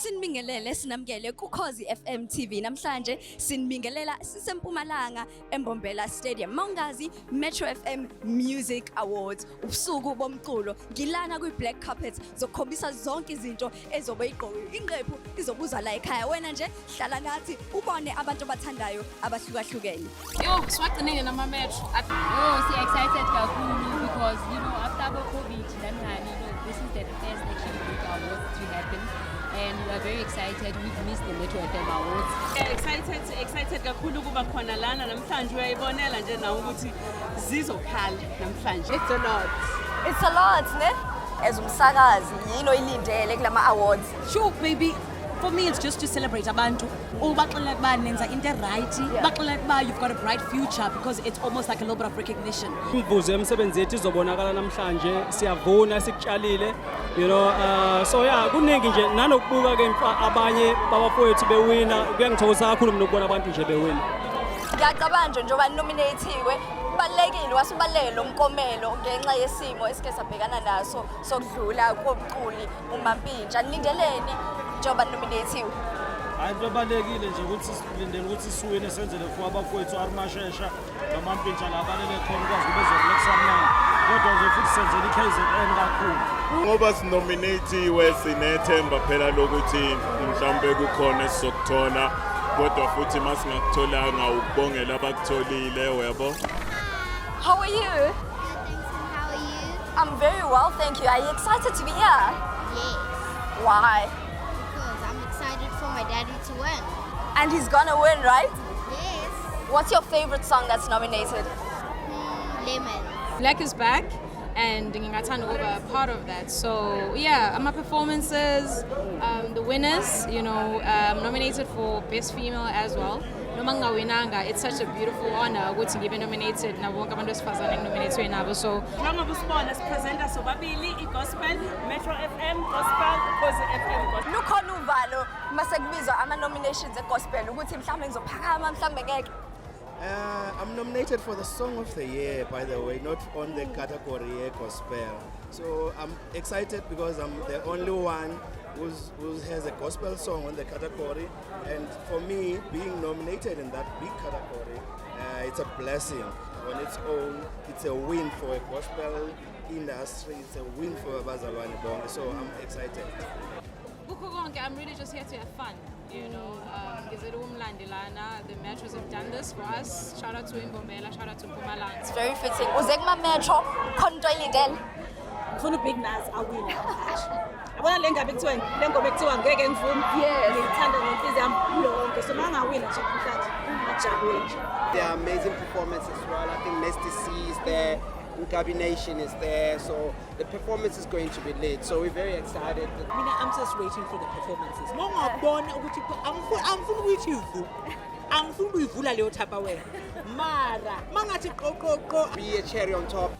Sinibingelele sinamukele kuKhozi FM TV. Namhlanje sinibingelela siseMpumalanga eMbombela Stadium. Mawungazi Metro FM Music Awards. Ubusuku bomculo. Ngilana kwi-black carpet zokhombisa zonke izinto ezobe igqokiwe. Ingqephu izobuza la ekhaya. Wena nje hlala nathi ubone abantu abathandayo abahlukahlukene. Yo, esawagcina nama Metro. Oh, so excited kakhulu because after COVID, this is the first actually big awards to happen. And we are very excited. We've missed the Metro FM Awards. Yeah, excited kakhulu kuba khona lana namhlanje uyayibonela nje nawe ukuthi zizokhala namhlanje. It's a lot, ne? As umsakazi yini oyilindele kulama awards. Sure, baby. For me, it's just to celebrate abantu. You've got a bright future because it's almost like a little bit of recognition. Imvuzo yemisebenzi yethu izobonakala namhlanje siyavuna sikutsalile so yeah kuningi nje nanokubuka ke abanye babafowethu bewina kuyangithokoza kakhulu mina ukubona abantu nje bewina. Ngiyacabanga njengoba nominatiwe kubalekile wasubalekele lomkomelo ngenxa yesimo esike sabhekana naso sokudlula kobuculi uMampintsha. Zilindeleni njengoba nominatiwe. Hayi kubalekile nje ukuthi silindele ukuthi siwine senzele for abafowethu arimashesha noMampintsha labalele khona kwazi bezokulexa mnandi kodwa nje futhi senzele iKZN kakhulu ngoba sinominatiwe sinethemba phela lokuthi mhlawumbe kukhona sizokuthola kodwa futhi masingakutholanga ukubongela abakutholile yebo. How are you? Good, thanks. And how are you? I'm very well, thank you. Are you excited to be here? Yes, Why? because I'm excited for my daddy to win. And he's gonna win, right? Yes. What's your favorite song that's nominated? Lemon. Black is back and ngingathanda ukuba a part of that. So yeah, my performances, the winners, nominated for Best Female as well. Noma ngawinanga, it's such a beautiful honor ukuthi ngibe nominated nabo bonke abantu besifazane nominated nabo. So njengoba usibona sipresenta sobabili igospel, Metro FM gospel, Ukhozi FM gospel. Lukhona uvalo mase kubizwa ama nominations egospel ukuthi mhlawumbe ngizophakama mhlawumbe ngeke. I'm nominated for the Song of the Year, by the way, not on the category gospel. So I'm excited because I'm the only one who has a gospel song on the category. And for me, being nominated in that big category, it's a blessing on its own. It's a win for a gospel industry. It's a win for Bazalwane Bonke. So I'm excited. I'm really just here to have fun. The Metros have done this for us. Shout out to Mbombela, shout out to Kuma. It's very fitting. Uzekuma Metro khona into oyilindele. Ngifuna big Nas awina. Yabona lengabe kuthiwa lengoma ekuthiwa ngeke ngivume. Ngithanda ngenhliziyo yami yonke. So mangawina nje namhlanje ngijabule nje. There are amazing performances as well. I think Nesty C is there, Nkabi Nation is there, so the performance is going to be lit. So we're very excited. I'm just waiting for the performances. Ngiyabona ukuthi angifuni ukuyithivu. Angifuni ukuyivula leyo Tupperware. Mara mangathi qoqoqo Be a cherry on top.